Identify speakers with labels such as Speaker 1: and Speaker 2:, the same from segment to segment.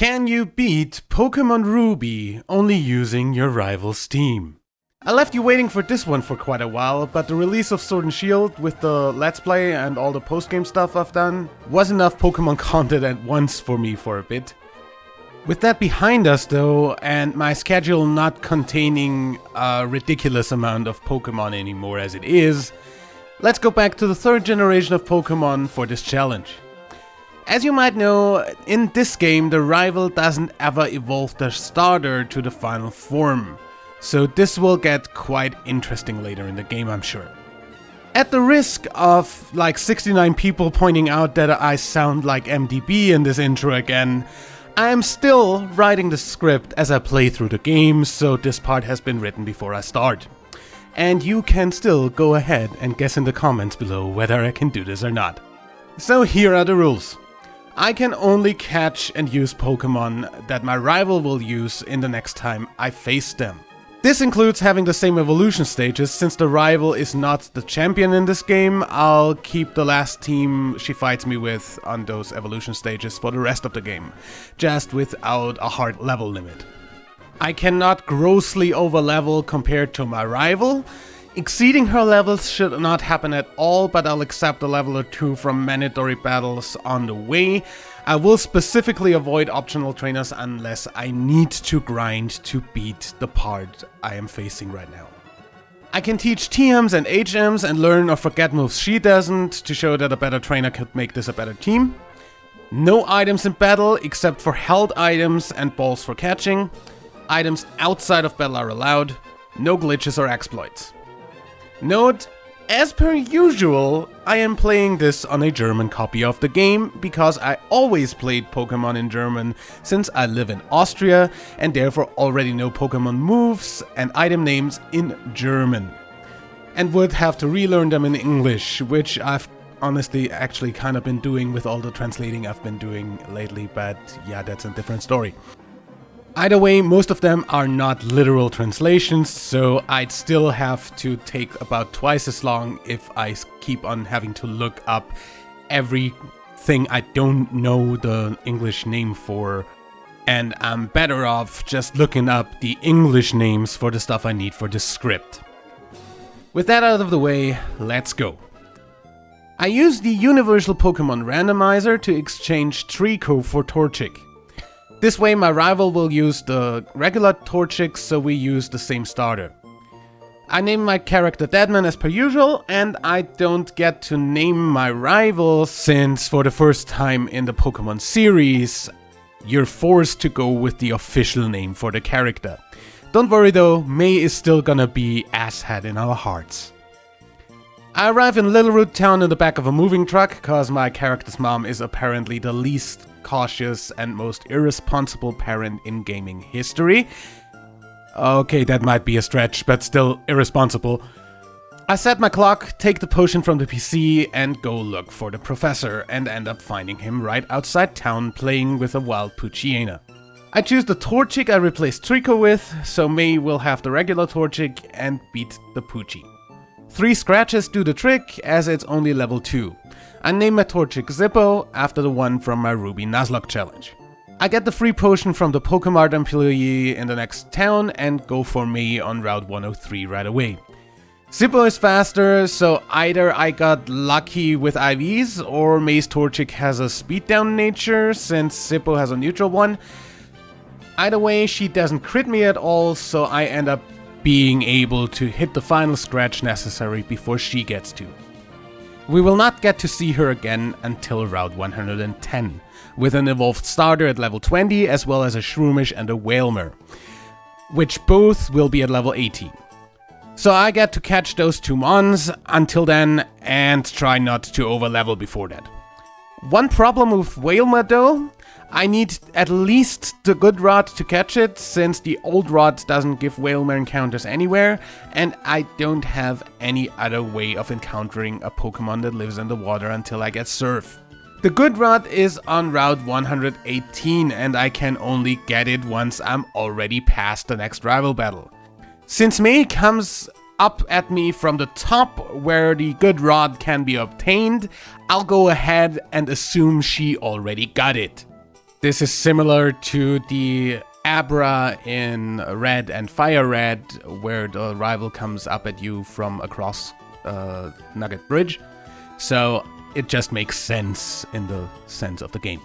Speaker 1: Can you beat Pokemon Ruby only using your rival's team? I left you waiting for this one for quite a while, but the release of Sword and Shield with the Let's Play and all the post-game stuff I've done was enough Pokemon content at once for me for a bit. With that behind us though, and my schedule not containing a ridiculous amount of Pokemon anymore as it is, let's go back to the third generation of Pokemon for this challenge. As you might know, in this game the rival doesn't ever evolve their starter to the final form, so this will get quite interesting later in the game, I'm sure. At the risk of like 69 people pointing out that I sound like MDB in this intro again, I am still writing the script as I play through the game, so this part has been written before I start. And you can still go ahead and guess in the comments below whether I can do this or not. So here are the rules. I can only catch and use Pokemon that my rival will use in the next time I face them. This includes having the same evolution stages. Since the rival is not the champion in this game, I'll keep the last team she fights me with on those evolution stages for the rest of the game, just without a hard level limit. I cannot grossly overlevel compared to my rival. Exceeding her levels should not happen at all, but I'll accept a level or two from mandatory battles on the way. I will specifically avoid optional trainers unless I need to grind to beat the part I am facing right now. I can teach TMs and HMs and learn or forget moves she doesn't to show that a better trainer could make this a better team. No items in battle except for held items and balls for catching. Items outside of battle are allowed. No glitches or exploits. Note, as per usual, I am playing this on a German copy of the game because I always played Pokemon in German since I live in Austria and therefore already know Pokemon moves and item names in German. And would have to relearn them in English, which I've honestly actually kind of been doing with all the translating I've been doing lately, but yeah, that's a different story. Either way, most of them are not literal translations, so I'd still have to take about twice as long if I keep on having to look up everything I don't know the English name for, and I'm better off just looking up the English names for the stuff I need for the script. With that out of the way, let's go. I use the Universal Pokemon Randomizer to exchange Trico for Torchic. This way my rival will use the regular Torchic, so we use the same starter. I name my character Deadman as per usual, and I don't get to name my rival since for the first time in the Pokemon series, you're forced to go with the official name for the character. Don't worry though, May is still gonna be Asshead in our hearts. I arrive in Littleroot Town in the back of a moving truck, cause my character's mom is apparently the least cautious and most irresponsible parent in gaming history. Okay, that might be a stretch, but still irresponsible. I set my clock, take the potion from the PC, and go look for the professor, and end up finding him right outside town playing with a wild Poochyena. I choose the Torchic I replaced Trico with, so May will have the regular Torchic and beat the Poochie. 3 scratches do the trick, as it's only level 2. I name my Torchic Zippo after the one from my Ruby Nuzlocke challenge. I get the free potion from the Pokemart employee in the next town and go for May on Route 103 right away. Zippo is faster, so either I got lucky with IVs or May's Torchic has a speed down nature since Zippo has a neutral one. Either way, she doesn't crit me at all, so I end up being able to hit the final scratch necessary before she gets to. We will not get to see her again until Route 110, with an evolved starter at level 20 as well as a Shroomish and a Wailmer, which both will be at level 18. So I get to catch those 2 mons until then and try not to overlevel before that. One problem with Wailmer though, I need at least the good rod to catch it, since the old rod doesn't give Wailmer encounters anywhere, and I don't have any other way of encountering a Pokemon that lives in the water until I get Surf. The good rod is on Route 118, and I can only get it once I'm already past the next rival battle. Since May comes up at me from the top where the good rod can be obtained, I'll go ahead and assume she already got it. This is similar to the Abra in Red and Fire Red, where the rival comes up at you from across Nugget Bridge. So it just makes sense in the sense of the game.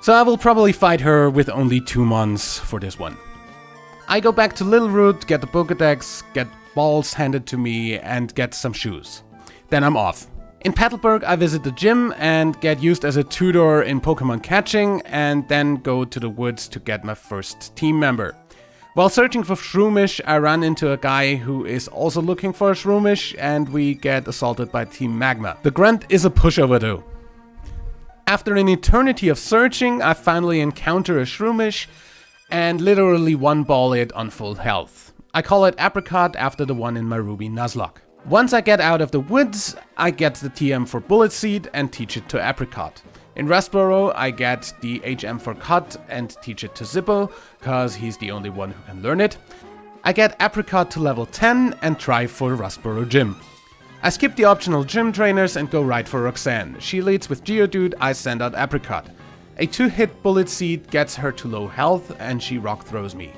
Speaker 1: So I will probably fight her with only 2 mons for this one. I go back to Littleroot, get the Pokédex, get balls handed to me, and get some shoes. Then I'm off. In Petalburg, I visit the gym and get used as a tutor in Pokemon catching, and then go to the woods to get my first team member. While searching for Shroomish, I run into a guy who is also looking for a Shroomish, and we get assaulted by Team Magma. The grunt is a pushover though. After an eternity of searching, I finally encounter a Shroomish and literally one-ball it on full health. I call it Apricot after the one in my Ruby Nuzlocke. Once I get out of the woods, I get the TM for Bullet Seed and teach it to Apricot. In Rustboro, I get the HM for Cut and teach it to Zippo, cause he's the only one who can learn it. I get Apricot to level 10 and try for Rustboro Gym. I skip the optional gym trainers and go right for Roxanne. She leads with Geodude, I send out Apricot. A 2-hit Bullet Seed gets her to low health and she rock throws me.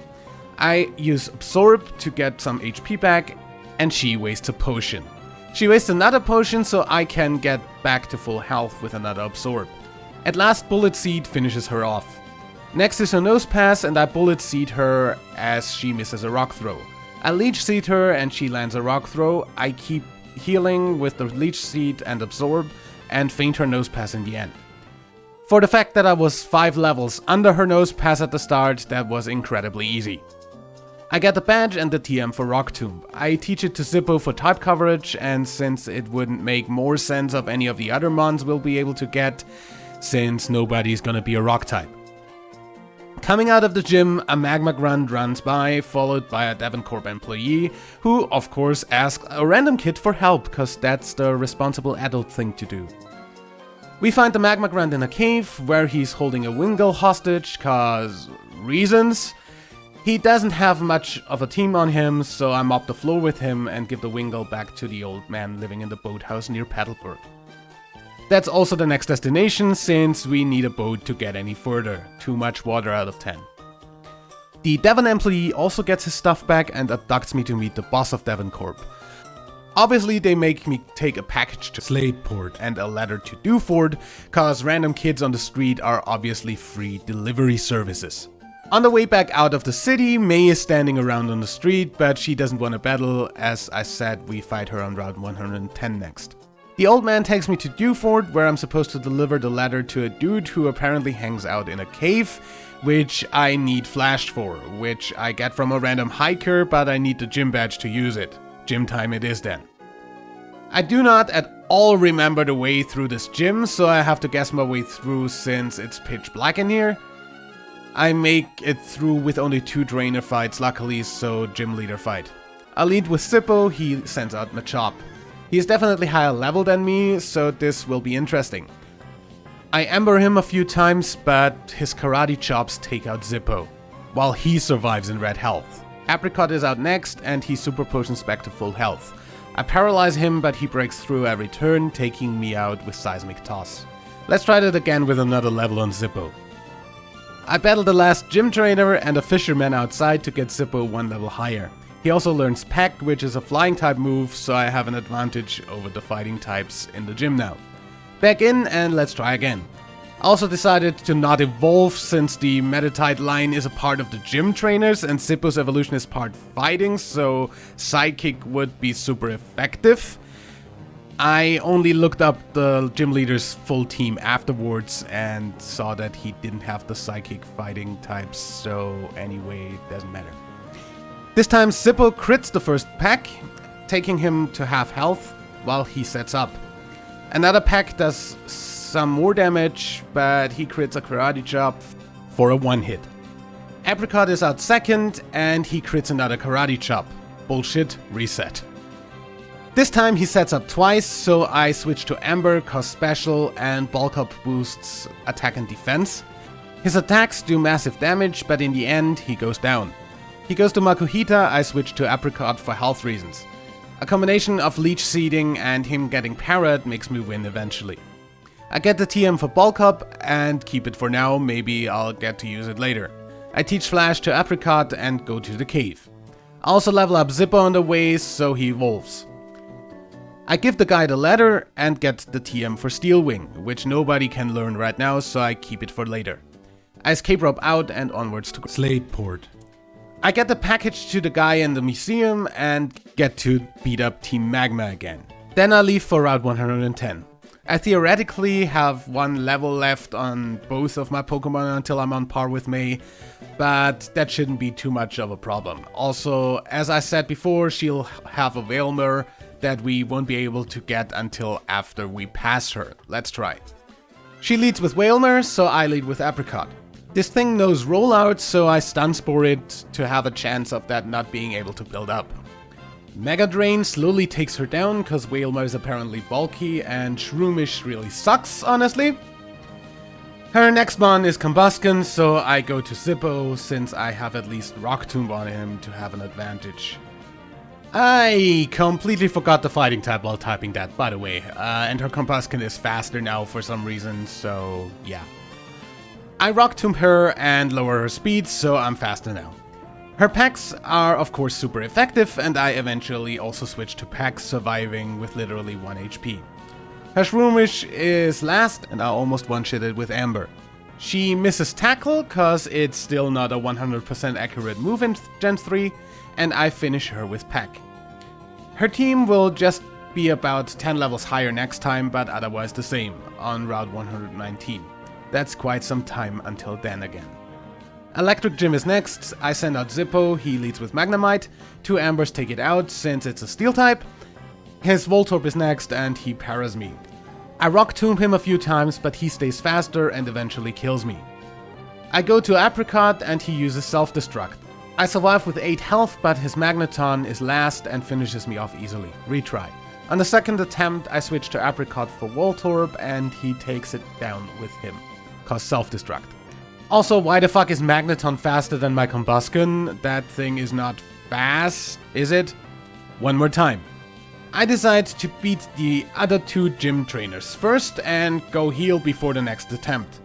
Speaker 1: I use Absorb to get some HP back and she wastes a potion. She wastes another potion so I can get back to full health with another Absorb. At last, Bullet Seed finishes her off. Next is her Nose Pass and I Bullet Seed her as she misses a Rock Throw. I Leech Seed her and she lands a Rock Throw. I keep healing with the Leech Seed and Absorb and feint her Nose Pass in the end. For the fact that I was 5 levels under her Nose Pass at the start, that was incredibly easy. I get the badge and the TM for Rock Tomb. I teach it to Zippo for type coverage, and since it wouldn't make more sense of any of the other mons we'll be able to get, since nobody's gonna be a rock type. Coming out of the gym, a Magma Grunt runs by, followed by a Devoncorp employee, who of course asks a random kid for help, cause that's the responsible adult thing to do. We find the Magma Grunt in a cave, where he's holding a Wingull hostage, cause reasons. He doesn't have much of a team on him, so I mop the floor with him and give the Wingull back to the old man living in the boathouse near Petalburg. That's also the next destination, since we need a boat to get any further. Too much water out of 10. The Devon employee also gets his stuff back and abducts me to meet the boss of Devoncorp. Obviously they make me take a package to Slateport and a letter to Dewford, cause random kids on the street are obviously free delivery services. On the way back out of the city, May is standing around on the street, but she doesn't want to battle. As I said, we fight her on Route 110 next. The old man takes me to Dewford, where I'm supposed to deliver the letter to a dude who apparently hangs out in a cave, which I need flashed for, which I get from a random hiker, but I need the gym badge to use it. Gym time it is then. I do not at all remember the way through this gym, so I have to guess my way through since it's pitch black in here. I make it through with only 2 trainer fights luckily, so gym leader fight. I lead with Zippo, he sends out Machop. He is definitely higher level than me, so this will be interesting. I amber him a few times, but his karate chops take out Zippo, while he survives in red health. Apricot is out next, and he super potions back to full health. I paralyze him, but he breaks through every turn, taking me out with Seismic Toss. Let's try that again with another level on Zippo. I battle the last gym trainer and a fisherman outside to get Zippo 1 level higher. He also learns Peck, which is a flying type move, so I have an advantage over the fighting types in the gym now. Back in and let's try again. I also decided to not evolve since the Metatite line is a part of the gym trainers and Zippo's evolution is part fighting, so Psychic would be super effective. I only looked up the gym leader's full team afterwards and saw that he didn't have the Psychic fighting types, so anyway, it doesn't matter. This time Zippo crits the first pack, taking him to half health while he sets up. Another pack does some more damage, but he crits a karate chop for a 1-hit. Apricot is out second and he crits another karate chop. Bullshit, reset. This time he sets up twice, so I switch to Amber, cause special and bulk up boosts attack and defense. His attacks do massive damage, but in the end he goes down. He goes to Makuhita, I switch to Apricot for health reasons. A combination of leech seeding and him getting parried makes me win eventually. I get the TM for Bulk Up and keep it for now, maybe I'll get to use it later. I teach Flash to Apricot and go to the cave. I also level up Zippo on the way, so he evolves. I give the guy the ladder and get the TM for Steel Wing, which nobody can learn right now, so I keep it for later. I escape rope out and onwards to Slateport. I get the package to the guy in the museum and get to beat up Team Magma again. Then I leave for Route 110. I theoretically have one level left on both of my Pokemon until I'm on par with May, but that shouldn't be too much of a problem. Also, as I said before, she'll have a Wailmer that we won't be able to get until after we pass her. Let's try. She leads with Wailmer, so I lead with Apricot. This thing knows rollout, so I stun spore it to have a chance of that not being able to build up. Mega Drain slowly takes her down, cause Wailmer is apparently bulky and Shroomish really sucks, honestly. Her next mon is Combusken, so I go to Zippo, since I have at least Rock Tomb on him to have an advantage. I completely forgot the fighting type while typing that, by the way, and her Combusken is faster now for some reason, so yeah. I Rock Tomb her and lower her speed, so I'm faster now. Her packs are of course super effective, and I eventually also switch to packs, surviving with literally 1 HP. Her Shroomish is last, and I almost one-shitted with Amber. She misses Tackle, cause it's still not a 100% accurate move in Gen 3, and I finish her with Pack. Her team will just be about 10 levels higher next time, but otherwise the same, on Route 119. That's quite some time until then again. Electric Gym is next. I send out Zippo, he leads with Magnemite. 2 Ambers take it out since it's a Steel type. His Voltorb is next and he paras me. I Rock Tomb him a few times, but he stays faster and eventually kills me. I go to Apricot and he uses Self-Destruct. I survive with 8 health, but his Magneton is last and finishes me off easily. Retry. On the second attempt I switch to Apricot for Voltorb and he takes it down with him. Cause Self-Destruct. Also, why the fuck is Magneton faster than my Combusken? That thing is not fast, is it? One more time. I decide to beat the other 2 gym trainers first and go heal before the next attempt.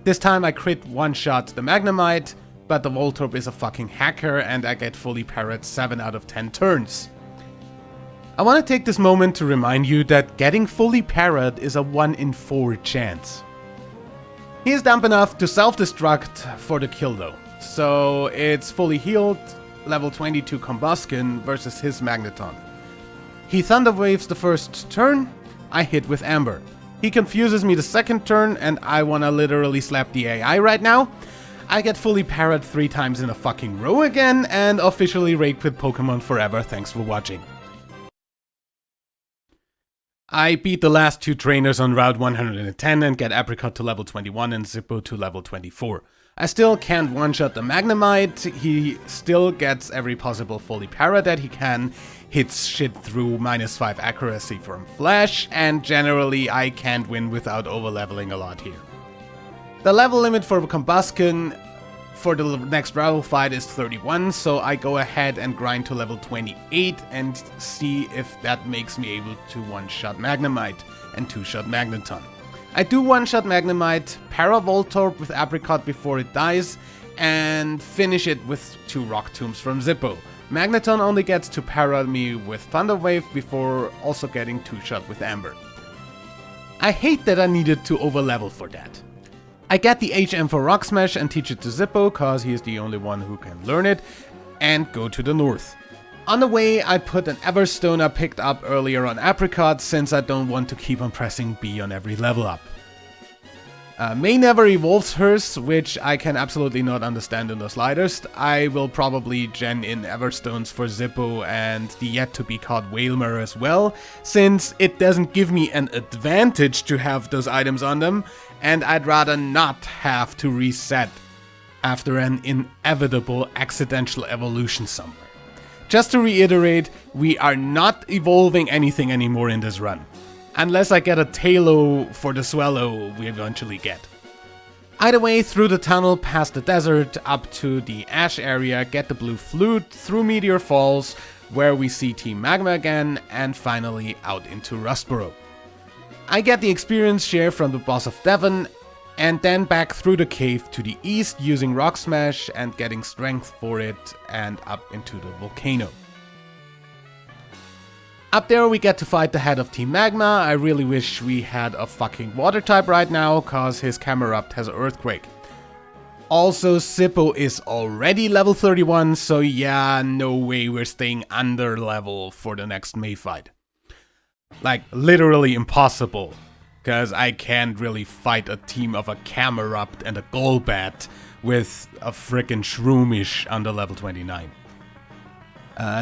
Speaker 1: This time I crit one-shot the Magnemite, but the Voltorb is a fucking hacker and I get fully parried 7 out of 10 turns. I want to take this moment to remind you that getting fully parried is a 1 in 4 chance. He is dumb enough to self-destruct for the kill though, so it's fully healed, level 22 Combusken versus his Magneton. He Thunder Waves the first turn, I hit with Amber. He confuses me the second turn and I wanna literally slap the AI right now. I get fully parried 3 times in a fucking row again and officially rage quit Pokemon forever. Thanks for watching. I beat the last 2 trainers on Route 110 and get Apricot to level 21 and Zippo to level 24. I still can't one-shot the Magnemite, he still gets every possible fully para that he can, hits shit through -5 accuracy from Flash, and generally I can't win without overleveling a lot here. The level limit for Combusken for the next rival fight is 31, so I go ahead and grind to level 28 and see if that makes me able to one-shot Magnemite and 2-shot Magneton. I do one-shot Magnemite, para Voltorb with Apricot before it dies, and finish it with 2 Rock Tombs from Zippo. Magneton only gets to para me with Thunder Wave before also getting 2-shot with Amber. I hate that I needed to overlevel for that. I get the HM for Rock Smash and teach it to Zippo, cause he is the only one who can learn it, and go to the north. On the way, I put an Everstone I picked up earlier on Apricot, since I don't want to keep on pressing B on every level up. May never evolves hers, which I can absolutely not understand in the slightest. I will probably gen in Everstones for Zippo and the yet-to-be-caught Wailmer as well, since it doesn't give me an advantage to have those items on them, and I'd rather not have to reset after an inevitable accidental evolution somewhere. Just to reiterate, we are not evolving anything anymore in this run. Unless I get a Tailo for the Swallow we eventually get. Either way, through the tunnel, past the desert, up to the Ash area, get the Blue Flute, through Meteor Falls, where we see Team Magma again, and finally out into Rustboro. I get the experience share from the boss of Devon, and then back through the cave to the east using Rock Smash and getting strength for it, and up into the volcano. Up there we get to fight the head of Team Magma. I really wish we had a fucking water type right now, cause his Camerupt has Earthquake. Also, Zippo is already level 31, so yeah, no way we're staying under level for the next May fight. Like, literally impossible. Cause I can't really fight a team of a Camerupt and a Golbat with a frickin' Shroomish under level 29.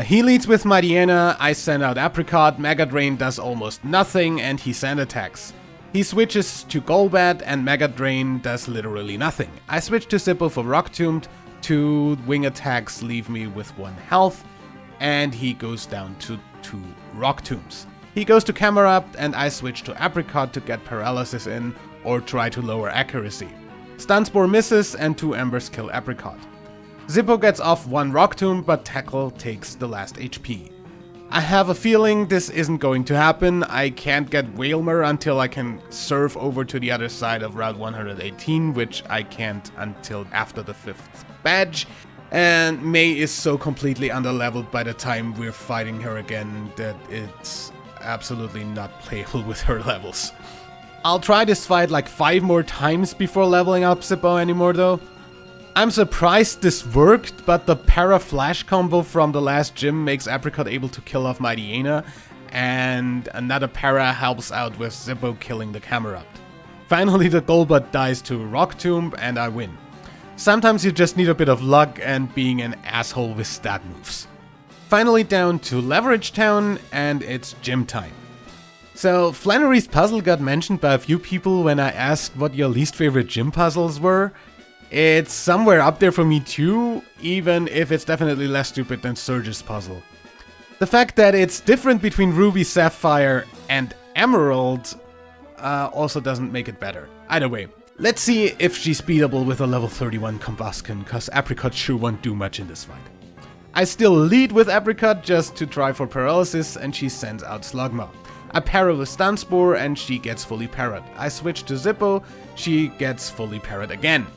Speaker 1: He leads with Mightyena, I send out Apricot, Mega Drain does almost nothing, and he sand attacks. He switches to Golbat, and Mega Drain does literally nothing. I switch to Zippo for Rock Tomb, 2 wing attacks leave me with 1 health, and he goes down to 2 Rock Tombs. He goes to Camerupt, and I switch to Apricot to get Paralysis in, or try to lower accuracy. Stun Spore misses, and 2 Embers kill Apricot. Zippo gets off 1 Rock Tomb, but Tackle takes the last HP. I have a feeling this isn't going to happen. I can't get Whalmer until I can surf over to the other side of Route 118, which I can't until after the 5th badge. And May is so completely underleveled by the time we're fighting her again that it's absolutely not playable with her levels. I'll try this fight like 5 more times before leveling up Zippo anymore though. I'm surprised this worked, but the Para Flash combo from the last gym makes Apricot able to kill off Mightyena, and another Para helps out with Zippo killing the Camerupt. Finally the Golbat dies to Rock Tomb and I win. Sometimes you just need a bit of luck and being an asshole with stat moves. Finally down to Leverage Town, and it's gym time. So Flannery's puzzle got mentioned by a few people when I asked what your least favorite gym puzzles were. It's somewhere up there for me too, even if it's definitely less stupid than Surge's puzzle. The fact that it's different between Ruby, Sapphire, and Emerald also doesn't make it better. Either way, let's see if she's beatable with a level 31 Combustion, cause Apricot sure won't do much in this fight. I still lead with Apricot just to try for Paralysis, and she sends out Slugma. I para with Stun Spore and she gets fully parried. I switch to Zippo, she gets fully parried again.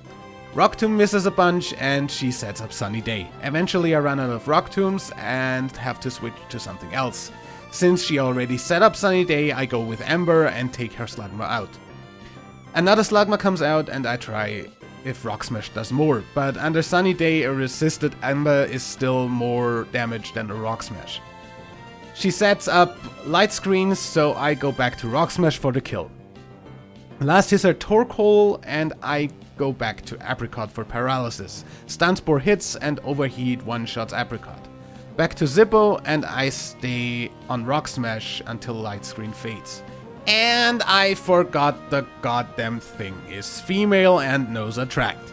Speaker 1: Rock Tomb misses a bunch and she sets up Sunny Day. Eventually I run out of Rock Tombs and have to switch to something else. Since she already set up Sunny Day, I go with Ember and take her Slugma out. Another Slugma comes out and I try if Rock Smash does more, but under Sunny Day a resisted Ember is still more damage than a Rock Smash. She sets up light screens, so I go back to Rock Smash for the kill. Last is her Torque Hole, and I go back to Apricot for Paralysis. Stun Spore hits and Overheat one-shots Apricot. Back to Zippo, and I stay on Rock Smash until light screen fades. And I forgot the goddamn thing is female and knows Attract.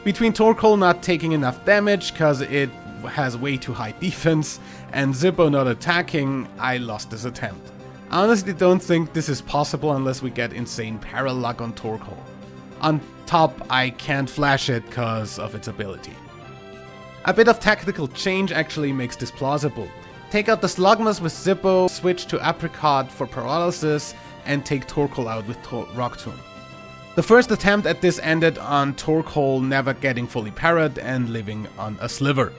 Speaker 1: Between Torque Hole not taking enough damage cause it has way too high defense and Zippo not attacking, I lost this attempt. I honestly don't think this is possible unless we get insane Paraluck on Torque Hole. On top, I can't flash it cause of its ability. A bit of tactical change actually makes this plausible. Take out the Slugmas with Zippo, switch to Apricot for Paralysis, and take Torque Hole out with Rock Tomb. The first attempt at this ended on Torque Hole never getting fully parried and living on a sliver.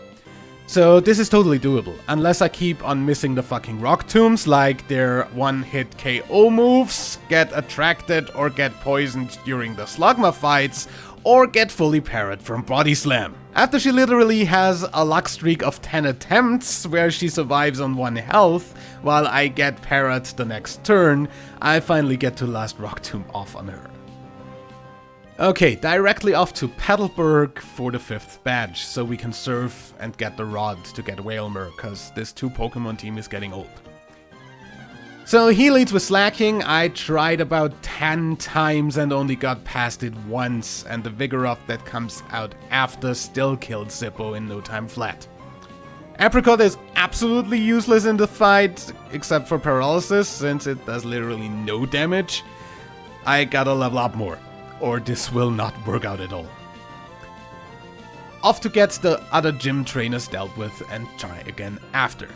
Speaker 1: So this is totally doable, unless I keep on missing the fucking Rock Tombs, like their one-hit KO moves, get attracted or get poisoned during the Slugma fights, or get fully parried from Body Slam. After she literally has a luck streak of 10 attempts where she survives on 1 health, while I get parried the next turn, I finally get to last Rock Tomb off on her. Okay, directly off to Petalburg for the 5th badge, so we can surf and get the rod to get Whalmer, cause this 2 Pokemon team is getting old. So he leads with Slacking. I tried about 10 times and only got past it once, and the Vigoroth that comes out after still killed Zippo in no time flat. Apricot is absolutely useless in the fight, except for Paralysis, since it does literally no damage. I gotta level up more, or this will not work out at all. Off to get the other gym trainers dealt with and try again after.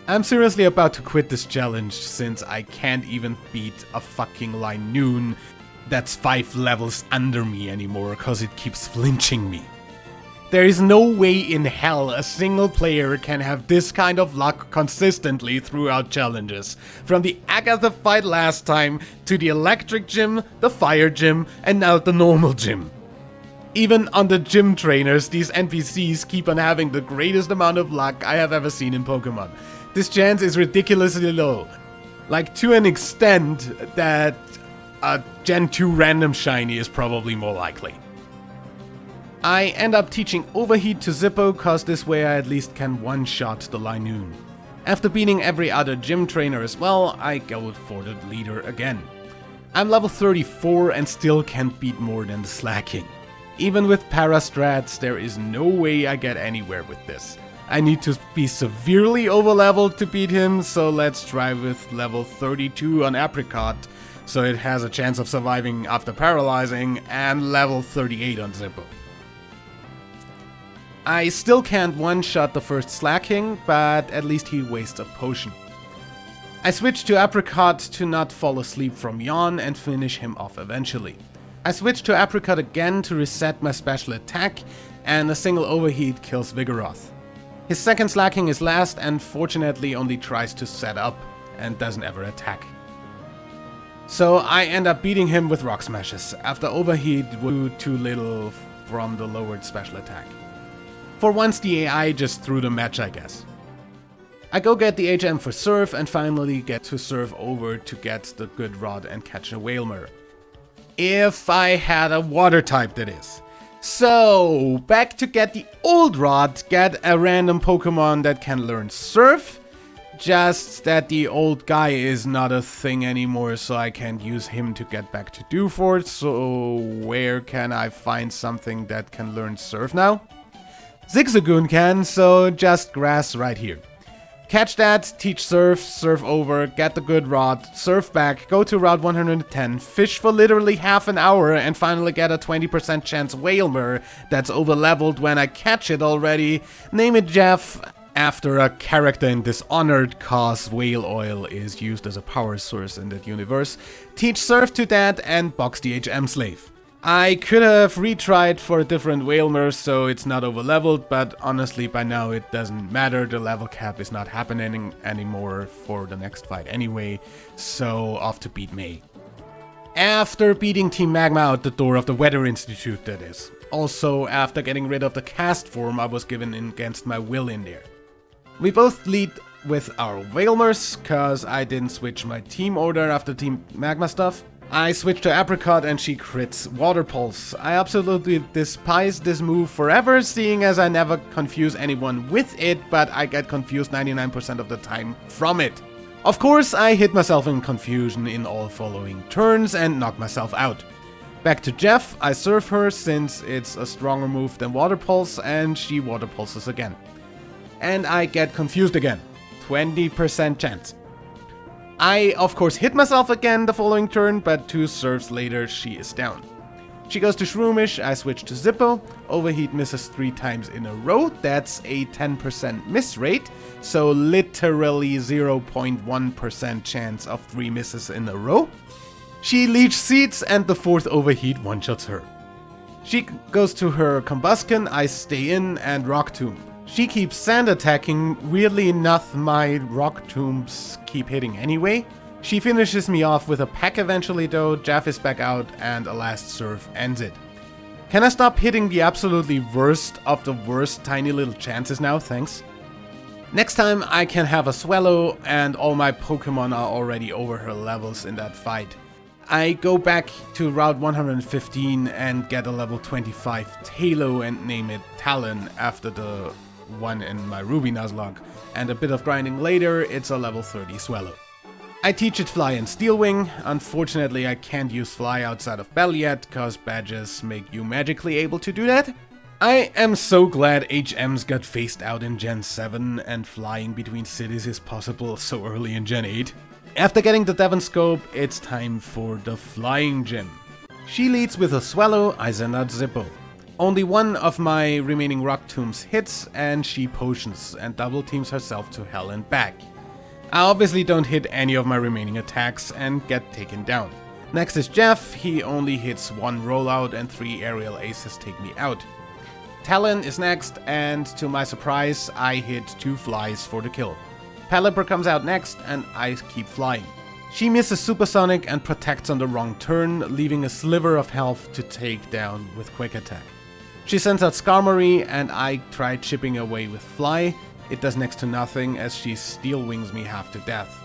Speaker 1: I'm seriously about to quit this challenge since I can't even beat a fucking Hoenn that's 5 levels under me anymore cause it keeps flinching me. There is no way in hell a single player can have this kind of luck consistently throughout challenges. From the Agatha fight last time, to the electric gym, the fire gym, and now the normal gym. Even on the gym trainers, these NPCs keep on having the greatest amount of luck I have ever seen in Pokemon. This chance is ridiculously low. Like to an extent that a Gen 2 random shiny is probably more likely. I end up teaching Overheat to Zippo cause this way I at least can one-shot the Hoenn. After beating every other gym trainer as well, I go for the leader again. I'm level 34 and still can't beat more than the Slacking. Even with Parastrats, there is no way I get anywhere with this. I need to be severely overleveled to beat him, so let's try with level 32 on Apricot, so it has a chance of surviving after paralyzing, and level 38 on Zippo. I still can't one-shot the first Slacking, but at least he wastes a potion. I switch to Apricot to not fall asleep from Hoenn and finish him off eventually. I switch to Apricot again to reset my special attack, and a single Overheat kills Vigoroth. His second Slacking is last and fortunately only tries to set up and doesn't ever attack. So I end up beating him with Rock Smashes, after Overheat would do too little from the lowered special attack. For once the AI just threw the match, I guess. I go get the HM for Surf and finally get to surf over to get the good rod and catch a Whalmer. If I had a water type, that is. So, back to get the old rod, get a random Pokemon that can learn Surf. Just that the old guy is not a thing anymore, so I can't use him to get back to Dewford. So, where can I find something that can learn Surf now? Zigzagoon can, so just grass right here. Catch that, teach Surf, surf over, get the good rod, surf back, go to Route 110, fish for literally half an hour, and finally get a 20% chance Whalmer that's overleveled when I catch it already. Name it Jeff, after a character in Dishonored, cause whale oil is used as a power source in that universe. Teach Surf to that and box the HM slave. I could have retried for a different Whalmer so it's not overleveled, but honestly by now it doesn't matter, the level cap is not happening anymore for the next fight anyway, so off to beat May. After beating Team Magma out the door of the Weather Institute, that is. Also after getting rid of the cast form I was given against my will in there. We both lead with our Whalmers, cause I didn't switch my team order after Team Magma stuff. I switch to Apricot and she crits Water Pulse. I absolutely despise this move forever, seeing as I never confuse anyone with it, but I get confused 99% of the time from it. Of course, I hit myself in confusion in all following turns and knock myself out. Back to Jeff, I surf her since it's a stronger move than Water Pulse and she Water Pulses again. And I get confused again. 20% chance. I, of course, hit myself again the following turn, but 2 surfs later, she is down. She goes to Shroomish, I switch to Zippo. Overheat misses 3 times in a row, that's a 10% miss rate, so literally 0.1% chance of 3 misses in a row. She Leech Seeds and the 4th Overheat one-shots her. She goes to her Combustion, I stay in, and Rock Tomb. She keeps sand attacking, weirdly enough my Rock Tombs keep hitting anyway. She finishes me off with a peck eventually though, Jeff is back out and a last surf ends it. Can I stop hitting the absolutely worst of the worst tiny little chances now, thanks? Next time I can have a Swallow and all my Pokemon are already over her levels in that fight. I go back to Route 115 and get a level 25 Talo and name it Talon after the one in my Ruby Nuzlocke, and a bit of grinding later, it's a level 30 Swallow. I teach it Fly and Steel Wing. Unfortunately, I can't use Fly outside of Bell yet, cause badges make you magically able to do that. I am so glad HMs got phased out in Gen 7 and flying between cities is possible so early in Gen 8. After getting the Devon Scope, it's time for the Flying Gym. She leads with a Swallow, I send out Zippo. Only one of my remaining Rock Tombs hits and she potions and double teams herself to hell and back. I obviously don't hit any of my remaining attacks and get taken down. Next is Jeff. He only hits one rollout and 3 aerial aces take me out. Talon is next, and to my surprise, I hit 2 flies for the kill. Pelipper comes out next, and I keep flying. She misses supersonic and protects on the wrong turn, leaving a sliver of health to take down with quick attack. She sends out Skarmory, and I try chipping away with fly. It does next to nothing as she steel wings me half to death.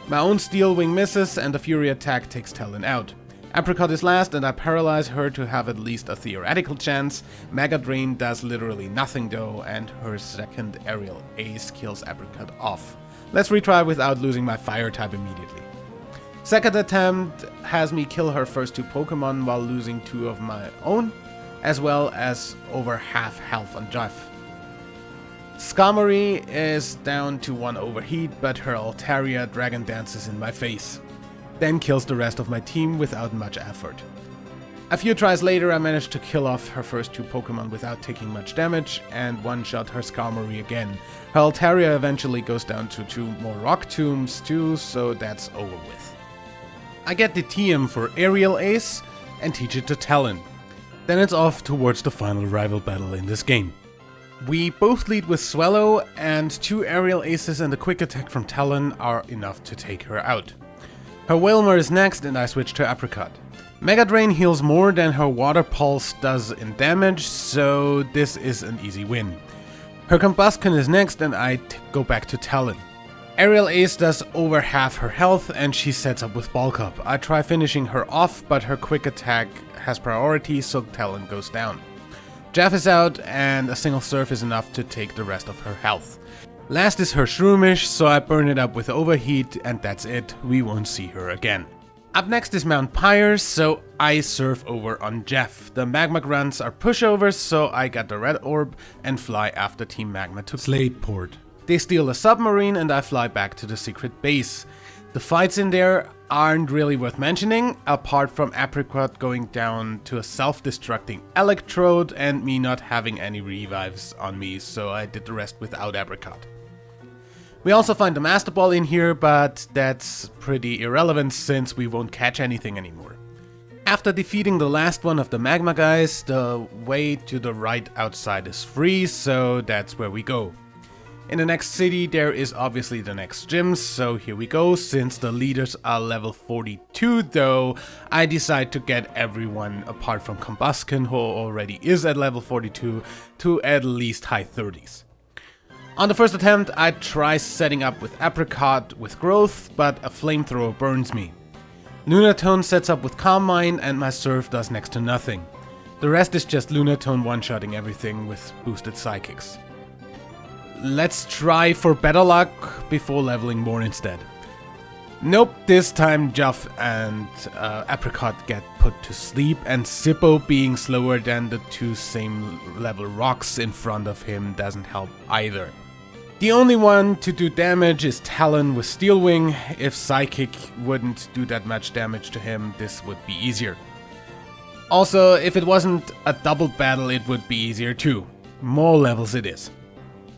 Speaker 1: My own steel wing misses, and the fury attack takes Talon out. Apricot is last, and I paralyze her to have at least a theoretical chance. Mega Drain does literally nothing though, and her second aerial ace kills Apricot off. Let's retry without losing my fire type immediately. Second attempt has me kill her first 2 Pokemon while losing 2 of my own, as well as over half health on Jeff. Skarmory is down to 1 overheat, but her Altaria Dragon dances in my face. Then kills the rest of my team without much effort. A few tries later I managed to kill off her first 2 Pokemon without taking much damage and one-shot her Skarmory again. Her Altaria eventually goes down to 2 more Rock Tombs too, so that's over with. I get the TM for Aerial Ace and teach it to Talon. Then it's off towards the final rival battle in this game. We both lead with Swallow, and 2 Aerial Aces and a quick attack from Talon are enough to take her out. Her Wailmer is next, and I switch to Apricot. Mega Drain heals more than her Water Pulse does in damage, so this is an easy win. Her Combustion is next, and I go back to Talon. Aerial Ace does over half her health, and she sets up with Bulk Up. I try finishing her off, but her quick attack has priority, so Talon goes down. Jeff is out, and a single surf is enough to take the rest of her health. Last is her Shroomish, so I burn it up with Overheat, and that's it, we won't see her again. Up next is Mount Pyre, so I surf over on Jeff. The Magma Grunts are pushovers, so I got the Red Orb and fly after Team Magma to Slateport. They steal a submarine and I fly back to the secret base. The fights in there aren't really worth mentioning, apart from Apricot going down to a self-destructing Electrode and me not having any revives on me, so I did the rest without Apricot. We also find the Master Ball in here, but that's pretty irrelevant since we won't catch anything anymore. After defeating the last one of the Magma guys, the way to the right outside is free, so that's where we go. In the next city there is obviously the next gym, so here we go. Since the leaders are level 42 though, I decide to get everyone apart from Combustion, who already is at level 42, to at least high 30s. On the first attempt I try setting up with Apricot with Growth, but a Flamethrower burns me. Lunatone sets up with Calm Mind and my Surf does next to nothing. The rest is just Lunatone one-shotting everything with boosted Psychics. Let's try for better luck before leveling more instead. Nope, this time Jeff and Apricot get put to sleep, and Zippo being slower than the 2 same level rocks in front of him doesn't help either. The only one to do damage is Talon with Steel Wing. If Psychic wouldn't do that much damage to him, this would be easier. Also, if it wasn't a double battle, it would be easier too. More levels it is.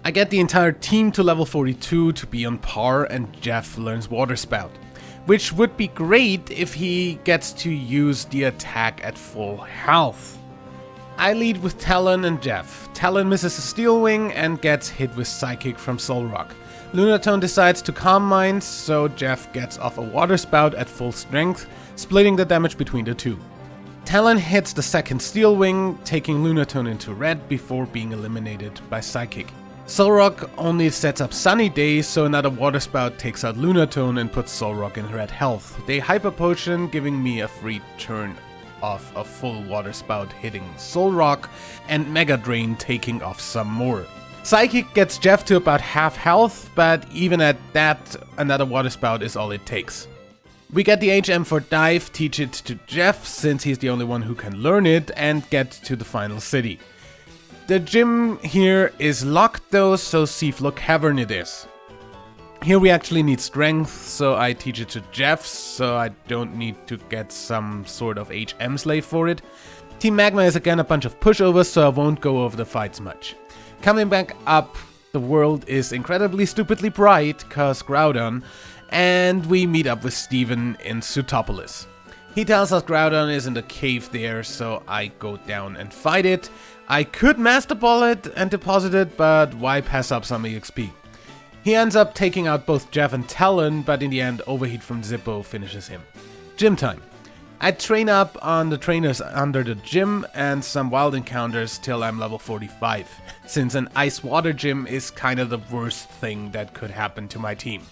Speaker 1: I get the entire team to level 42 to be on par, and Jeff learns Water Spout, which would be great if he gets to use the attack at full health. I lead with Talon and Jeff. Talon misses a Steel Wing and gets hit with Psychic from Solrock. Lunatone decides to Calm Mind, so Jeff gets off a Water Spout at full strength, splitting the damage between the 2. Talon hits the second Steel Wing, taking Lunatone into red before being eliminated by Psychic. Solrock only sets up Sunny Day, so another Water Spout takes out Lunatone and puts Solrock in red health. They Hyper Potion, giving me a free turn off a full Water Spout hitting Solrock, and Mega Drain taking off some more. Psychic gets Jeff to about half health, but even at that, another Water Spout is all it takes. We get the HM for Dive, teach it to Jeff since he's the only one who can learn it, and get to the final city. The gym here is locked though, so Seafloor Cavern it is. Here we actually need strength, so I teach it to Jeff, so I don't need to get some sort of HM slave for it. Team Magma is again a bunch of pushovers, so I won't go over the fights much. Coming back up The world is incredibly stupidly bright, cause Groudon, and we meet up with Steven in Sutopolis. He tells us Groudon is in the cave there, so I go down and fight it. I could Master Ball it and deposit it, but why pass up some EXP? He ends up taking out both Jeff and Talon, but in the end, Overheat from Zippo finishes him. Gym time. I train up on the trainers under the gym and some wild encounters till I'm level 45, since an ice-water gym is kinda the worst thing that could happen to my team.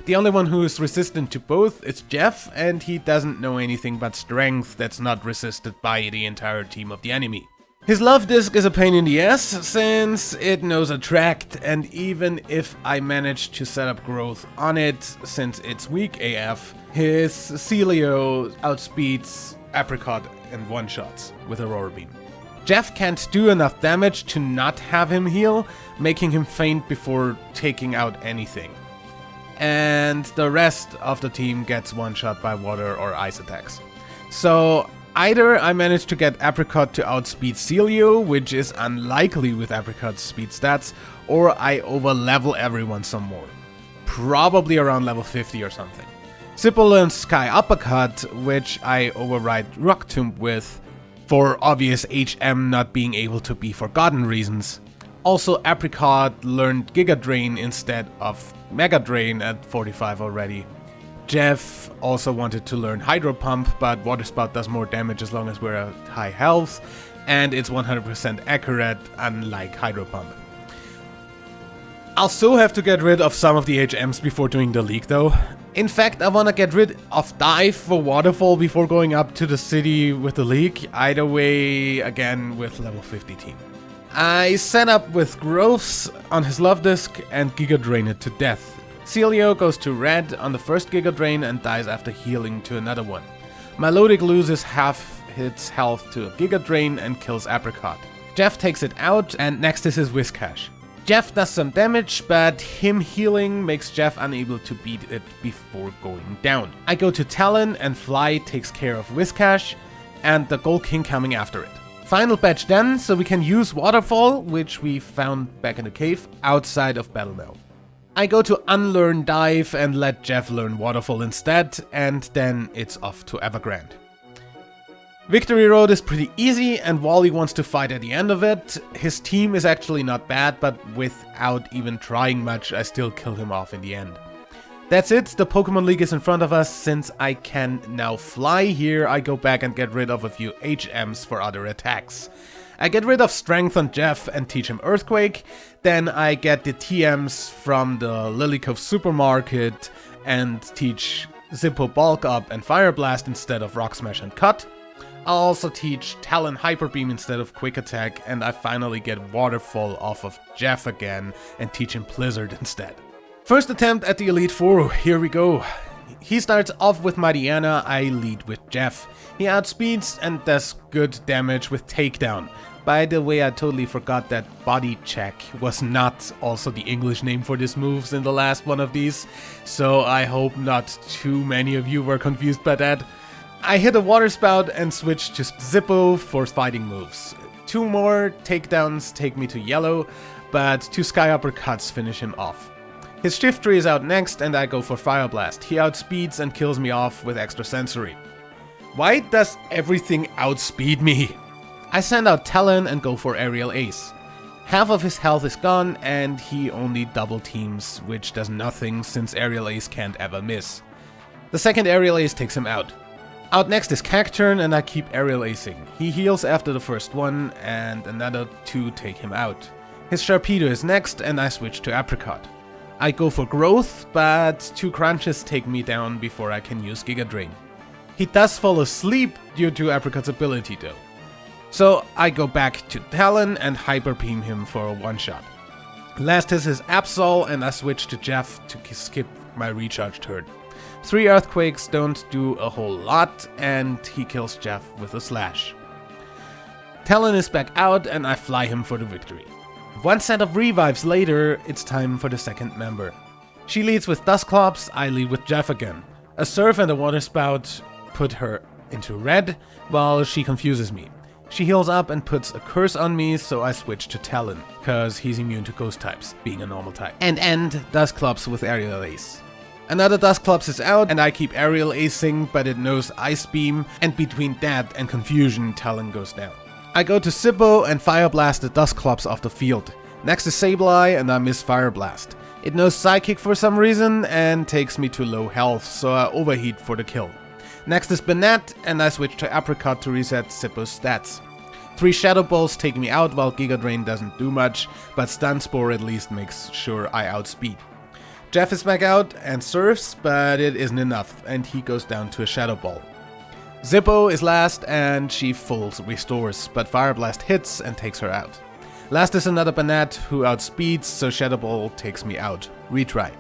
Speaker 1: The only one who is resistant to both is Jeff, and he doesn't know anything but strength that's not resisted by the entire team of the enemy. His love disc is a pain in the ass, since it knows Attract, and even if I manage to set up growth on it, since it's weak AF, his Celio outspeeds Apricot in one-shots with Aurora Beam. Jeff can't do enough damage to not have him heal, making him faint before taking out anything. And the rest of the team gets one-shot by water or ice attacks. So either I manage to get Apricot to outspeed Celio, which is unlikely with Apricot's speed stats, or I overlevel everyone some more. Probably around level 50 or something. Zippo learns Sky Uppercut, which I override Rock Tomb with, for obvious HM not being able to be forgotten reasons. Also, Apricot learned Giga Drain instead of Mega Drain at 45 already. Jeff also wanted to learn Hydro Pump, but Water Spout does more damage as long as we're at high health, and it's 100% accurate, unlike Hydro Pump. I'll still have to get rid of some of the HMs before doing the league though. In fact, I wanna get rid of Dive for Waterfall before going up to the city with the league, either way again with level 50 team. I set up with Growths on his Love Disc and Giga Drain it to death. Celio goes to red on the first Giga Drain and dies after healing to another one. Milotic loses half its health to a Giga Drain and kills Apricot. Jeff takes it out, and next is his Whiscash. Jeff does some damage, but him healing makes Jeff unable to beat it before going down. I go to Talon and Fly takes care of Whiscash, and the Gold King coming after it. Final batch done, so we can use Waterfall, which we found back in the cave, outside of battle now. I go to unlearn Dive and let Jeff learn Waterfall instead, and then it's off to Evergrande. Victory Road is pretty easy, and Wally wants to fight at the end of it. His team is actually not bad, but without even trying much, I still kill him off in the end. That's it, the Pokemon League is in front of us. Since I can now fly here, I go back and get rid of a few HMs for other attacks. I get rid of Strength on Jeff and teach him Earthquake, then I get the TMs from the Lilycove Supermarket and teach Zippo Bulk Up and Fire Blast instead of Rock Smash and Cut. I'll also teach Talon Hyper Beam instead of Quick Attack, and I finally get Waterfall off of Jeff again and teach him Blizzard instead. First attempt at the Elite Four, here we go. He starts off with Mariana, I lead with Jeff. He outspeeds and does good damage with Takedown. By the way, I totally forgot that Body Check was not also the English name for these moves in the last one of these, so I hope not too many of you were confused by that. I hit a Water Spout and switch to Zippo for fighting moves. 2 more takedowns take me to yellow, but 2 Sky Uppercuts finish him off. His Shiftry is out next and I go for Fire Blast. He outspeeds and kills me off with Extra Sensory. Why does everything outspeed me? I send out Talon and go for Aerial Ace. Half of his health is gone and he only double teams, which does nothing since Aerial Ace can't ever miss. The second Aerial Ace takes him out. Out next is Cacturn and I keep Aerial Acing. He heals after the first one and another 2 take him out. His Sharpedo is next and I switch to Apricot. I go for Growth, but 2 crunches take me down before I can use Giga Drain. He does fall asleep due to Apricot's ability though. So I go back to Talon and Hyper Beam him for a one-shot. Last is his Absol and I switch to Jeff to skip my recharge turn. 3 Earthquakes don't do a whole lot and he kills Jeff with a Slash. Talon is back out and I fly him for the victory. 1 set of revives later, it's time for the second member. She leads with Dusclops, I lead with Jeff again. A Surf and a Water Spout put her into red, while she confuses me. She heals up and puts a curse on me, so I switch to Talon, cause he's immune to ghost types, being a normal type. And end Dustclops with Aerial Ace. Another Dustclops is out, and I keep Aerial Acing, but it knows Ice Beam, and between that and Confusion, Talon goes down. I go to Zippo and Fire Blast the Dustclops off the field. Next is Sableye, and I miss Fire Blast. It knows Psychic for some reason, and takes me to low health, so I overheat for the kill. Next is Banette, and I switch to Apricot to reset Zippo's stats. 3 Shadow Balls take me out, while Giga Drain doesn't do much, but Stun Spore at least makes sure I outspeed. Jeff is back out and surfs, but it isn't enough, and he goes down to a Shadow Ball. Zippo is last, and she full restores, but Fire Blast hits and takes her out. Last is another Banette who outspeeds, so Shadow Ball takes me out. Retry.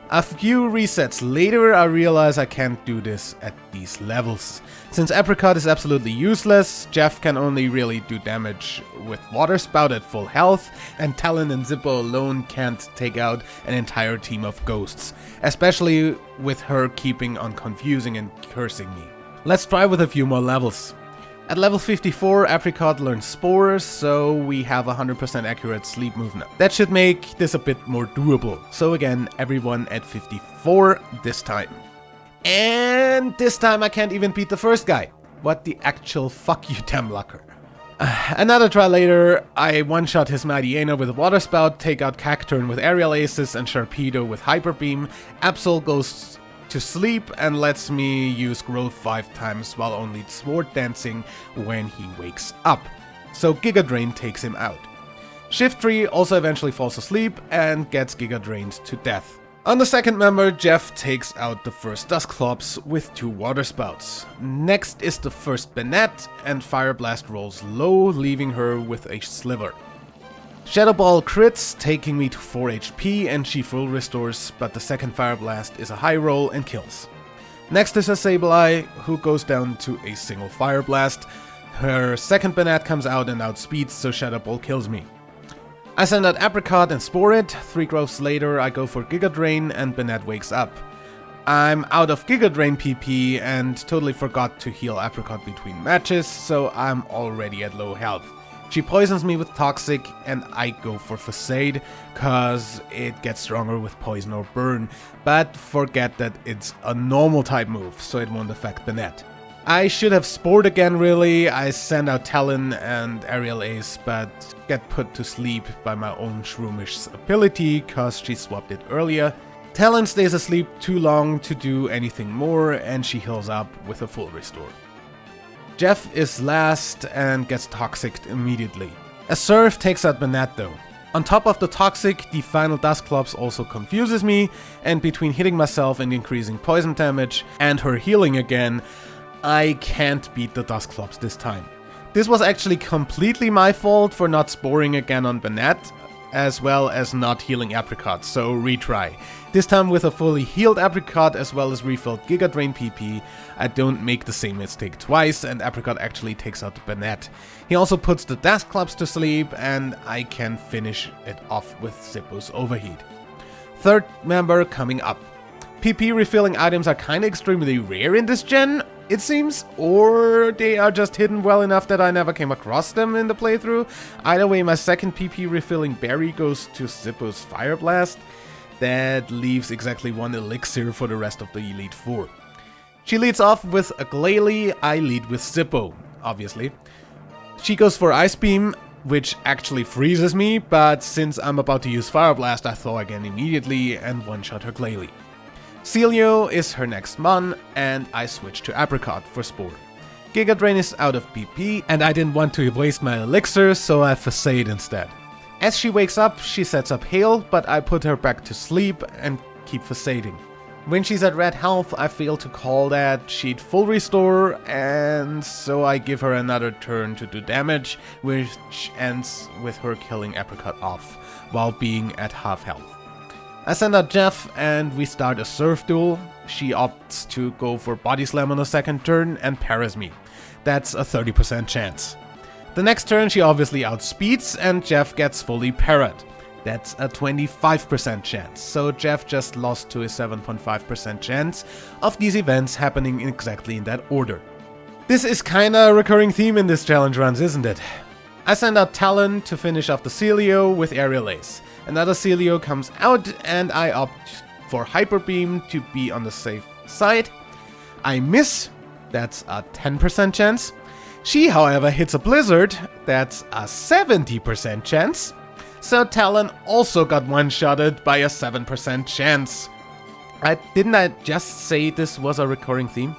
Speaker 1: A few resets later, I realize I can't do this at these levels. Since Apricot is absolutely useless, Jeff can only really do damage with Water Spout at full health, and Talon and Zippo alone can't take out an entire team of ghosts, especially with her keeping on confusing and cursing me. Let's try with a few more levels. At level 54, Apricot learns Spores, so we have 100% accurate sleep movement. That should make this a bit more doable. So again, everyone at 54 this time. And this time I can't even beat the first guy. What the actual fuck, you damn lucker. Another try later, I one-shot his Mightyena with a Water Spout, take out Cacturn with Aerial Aces and Sharpedo with Hyper Beam. Absol goes to sleep and lets me use Growth 5 times while only Sword Dancing when he wakes up. So Giga Drain takes him out. Shiftry also eventually falls asleep and gets Giga Drained to death. On the second member, Jeff takes out the first Dustclops with 2 Water Spouts. Next is the first Banette, and Fire Blast rolls low, leaving her with a Sliver. Shadow Ball crits, taking me to 4 HP, and she full restores, but the second Fire Blast is a high roll and kills. Next is a Sableye, who goes down to a single Fire Blast. Her second Banette comes out and outspeeds, so Shadow Ball kills me. I send out Apricot and Spore it. 3 growths later, I go for Giga Drain, and Banette wakes up. I'm out of Giga Drain PP and totally forgot to heal Apricot between matches, so I'm already at low health. She poisons me with Toxic, and I go for Facade, cause it gets stronger with Poison or Burn, but forget that it's a normal type move, so it won't affect Banette. I should have Spored again really. I send out Talon and Aerial Ace, but get put to sleep by my own Shroomish ability, cause she swapped it earlier. Talon stays asleep too long to do anything more, and she heals up with a full restore. Jeff is last and gets Toxicked immediately. A Surf takes out Banette though. On top of the Toxic, the final Dustclops also confuses me, and between hitting myself and increasing poison damage and her healing again, I can't beat the Dustclops this time. This was actually completely my fault for not sporing again on Banette, as well as not healing Apricot, so retry. This time with a fully healed Apricot as well as refilled Giga Drain PP, I don't make the same mistake twice, and Apricot actually takes out the Banette. He also puts the Dustclops to sleep, and I can finish it off with Zippo's Overheat. Third member coming up. PP refilling items are kinda extremely rare in this gen, it seems, or they are just hidden well enough that I never came across them in the playthrough. Either way, my second PP refilling berry goes to Zippo's Fire Blast. That leaves exactly 1 elixir for the rest of the Elite Four. She leads off with a Glalie, I lead with Zippo, obviously. She goes for Ice Beam, which actually freezes me, but since I'm about to use Fire Blast, I thaw again immediately and one-shot her Glalie. Celio is her next mon, and I switch to Apricot for Spore. Giga Drain is out of PP, and I didn't want to waste my elixir, so I Facade instead. As she wakes up, she sets up Hail, but I put her back to sleep and keep Facading. When she's at red health, I fail to call that, she'd full restore, and so I give her another turn to do damage, which ends with her killing Apricot off, while being at half health. I send out Jeff and we start a Surf duel. She opts to go for Body Slam on the second turn and parries me. That's a 30% chance. The next turn she obviously outspeeds and Jeff gets fully parried. That's a 25% chance, so Jeff just lost to a 7.5% chance of these events happening exactly in that order. This is kinda a recurring theme in this challenge runs, isn't it? I send out Talon to finish off the Celio with Aerial Ace. Another Celio comes out and I opt for Hyper Beam to be on the safe side. I miss, that's a 10% chance. She, however, hits a Blizzard, that's a 70% chance. So Talon also got one-shotted by a 7% chance. Didn't I just say this was a recurring theme?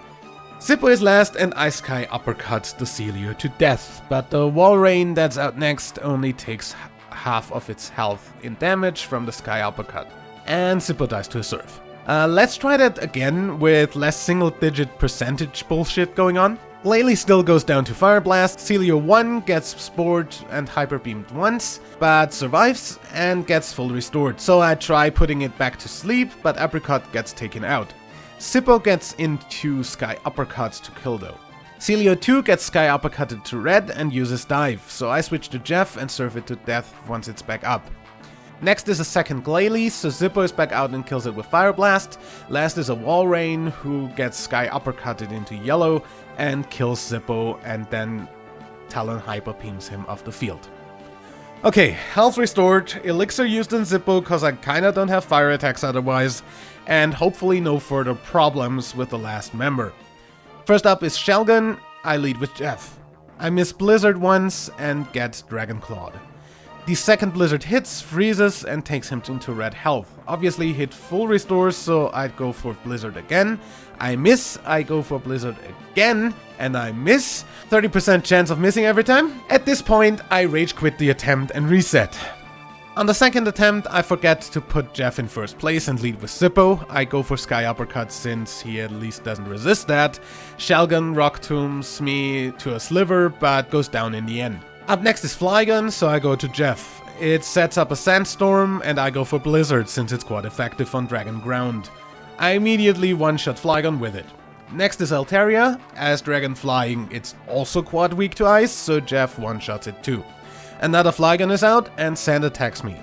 Speaker 1: Zippo is last and Ice Sky uppercuts the Celio to death, but the Wall Rain that's out next only takes half of its health in damage from the Sky uppercut. And Zippo dies to a Surf. Let's try that again with less single-digit percentage bullshit going on. Laylee still goes down to Fire Blast, Celio 1 gets spored and hyper beamed once, but survives and gets full restored, so I try putting it back to sleep, but Apricot gets taken out. Zippo gets into Sky Uppercuts to kill though. Celio 2 gets Sky Uppercutted to red and uses Dive, so I switch to Jeff and serve it to death once it's back up. Next is a second Glalie, so Zippo is back out and kills it with Fire Blast. Last is a Wall Rain, who gets Sky Uppercutted into yellow and kills Zippo, and then Talon Hyper Beams him off the field. Okay, health restored, Elixir used in Zippo cause I kinda don't have fire attacks otherwise, and hopefully no further problems with the last member. First up is Shelgon, I lead with Jeff. I miss Blizzard once and get Dragon Clawed. The second Blizzard hits, freezes, and takes him into red health. Obviously hit full restores, so I'd go for Blizzard again. I miss, I go for Blizzard again, and I miss. 30% chance of missing every time. At this point, I rage quit the attempt and reset. On the second attempt, I forget to put Jeff in first place and lead with Zippo. I go for Sky Uppercut since he at least doesn't resist that. Shelgon rock tombs me to a sliver, but goes down in the end. Up next is Flygon, so I go to Jeff. It sets up a Sandstorm, and I go for Blizzard since it's quite effective on Dragon Ground. I immediately one-shot Flygon with it. Next is Altaria. As Dragon Flying, it's also quite weak to Ice, so Jeff one-shots it too. Another Flygon is out, and Sand attacks me.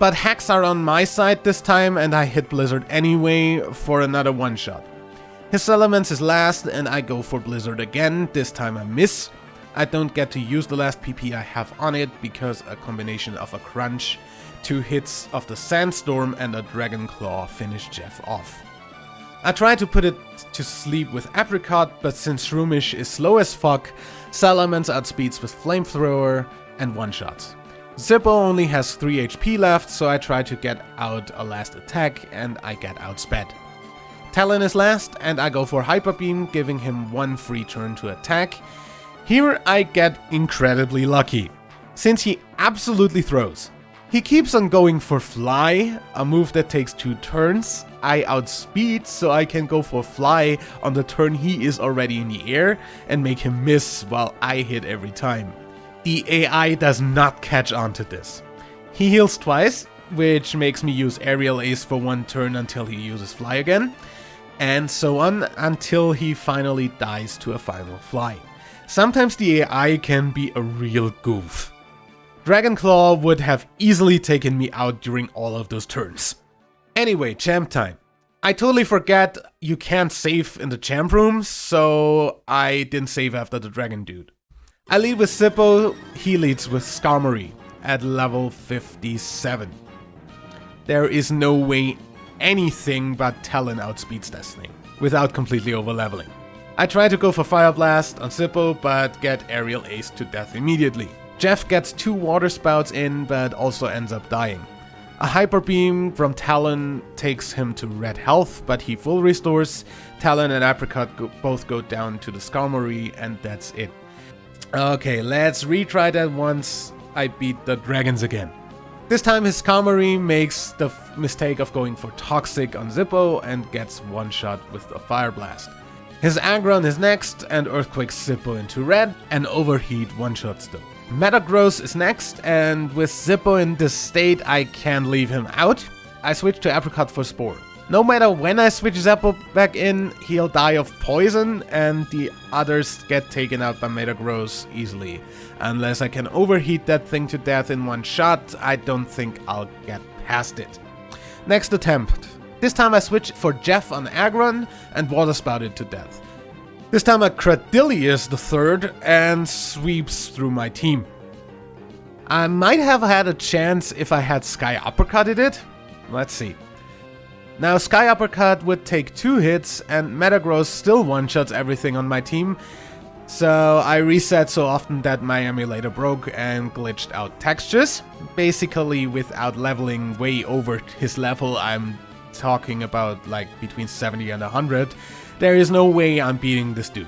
Speaker 1: But hacks are on my side this time, and I hit Blizzard anyway for another one-shot. His Elements is last, and I go for Blizzard again. This time I miss. I don't get to use the last PP I have on it because a combination of a Crunch, 2 hits of the Sandstorm and a Dragon Claw finish Jeff off. I try to put it to sleep with Apricot, but since Shroomish is slow as fuck, Salamence outspeeds with Flamethrower and one-shots. Zippo only has 3 HP left, so I try to get out a last attack and I get outsped. Talon is last and I go for Hyper Beam, giving him 1 free turn to attack. Here I get incredibly lucky, since he absolutely throws. He keeps on going for Fly, a move that takes 2 turns. I outspeed, so I can go for Fly on the turn he is already in the air and make him miss while I hit every time. The AI does not catch on to this. He heals twice, which makes me use Aerial Ace for 1 turn until he uses Fly again, and so on until he finally dies to a final Fly. Sometimes the AI can be a real goof. Dragon Claw would have easily taken me out during all of those turns. Anyway, champ time. I totally forget you can't save in the champ rooms, so I didn't save after the dragon dude. I lead with Zippo, he leads with Skarmory at level 57. There is no way anything but Talon outspeeds this thing, without completely over-leveling. I try to go for Fire Blast on Zippo, but get Aerial Ace to death immediately. Jeff gets 2 Water Spouts in, but also ends up dying. A Hyper Beam from Talon takes him to red health, but he full restores. Talon and Apricot both go down to the Skarmory, and that's it. Okay, let's retry that once I beat the dragons again. This time his Skarmory makes the mistake of going for Toxic on Zippo and gets one shot with the Fire Blast. His Aggron is next and Earthquakes Zippo into red and Overheat one-shots though. Metagross is next, and with Zippo in this state I can't leave him out. I switch to Apricot for Spore. No matter when I switch Zippo back in, he'll die of poison and the others get taken out by Metagross easily. Unless I can overheat that thing to death in one shot, I don't think I'll get past it. Next attempt. This time I switch for Jeff on Aggron and Water Spouted to death. This time a Cradilius the third and sweeps through my team. I might have had a chance if I had Sky Uppercutted it. Let's see. Now Sky Uppercut would take 2 hits and Metagross still one-shots everything on my team. So I reset so often that my emulator broke and glitched out textures. Basically without leveling way over his level, I'm talking about like between 70 and 100. There is no way I'm beating this dude.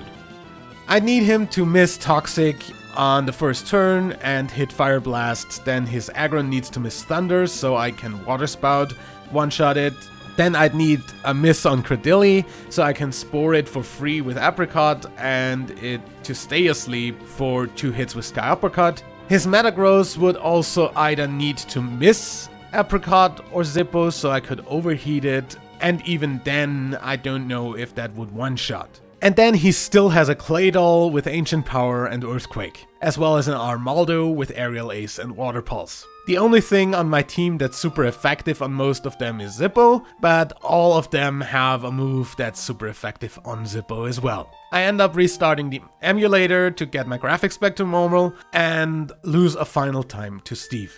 Speaker 1: I need him to miss Toxic on the first turn and hit Fire Blast, then his aggro needs to miss Thunder so I can Water Spout, one-shot it. Then I'd need a miss on Cradily so I can Spore it for free with Apricot and it to stay asleep for 2 hits with Sky Uppercut. His Metagross would also either need to miss Apricot or Zippo so I could overheat it, and even then I don't know if that would one-shot. And then he still has a Claydol with Ancient Power and Earthquake, as well as an Armaldo with Aerial Ace and Water Pulse. The only thing on my team that's super effective on most of them is Zippo, but all of them have a move that's super effective on Zippo as well. I end up restarting the emulator to get my graphics back to normal and lose a final time to Steve.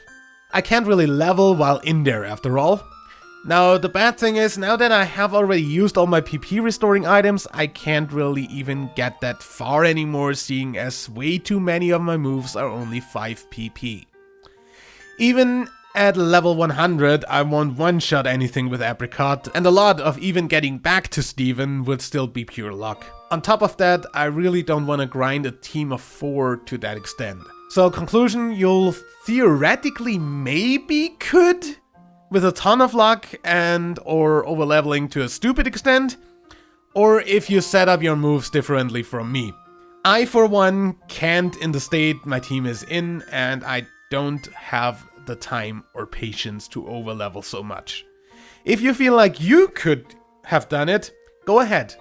Speaker 1: I can't really level while in there after all. Now the bad thing is, now that I have already used all my PP restoring items, I can't really even get that far anymore, seeing as way too many of my moves are only 5 PP. Even at level 100, I won't one-shot anything with Apricot, and a lot of even getting back to Steven would still be pure luck. On top of that, I really don't want to grind a team of 4 to that extent. So conclusion, you'll theoretically maybe could, with a ton of luck and or overleveling to a stupid extent, or if you set up your moves differently from me. I, for one, can't in the state my team is in, and I don't have the time or patience to overlevel so much. If you feel like you could have done it, go ahead,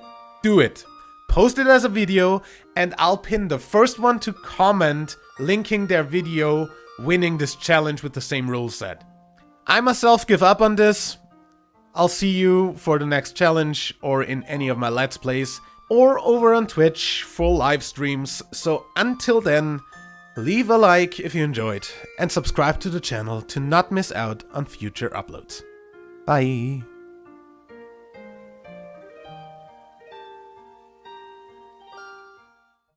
Speaker 1: do it. Post it as a video, and I'll pin the first one to comment linking their video winning this challenge with the same rule set. I myself give up on this. I'll see you for the next challenge or in any of my Let's Plays or over on Twitch for live streams. So until then, leave a like if you enjoyed and subscribe to the channel to not miss out on future uploads. Bye!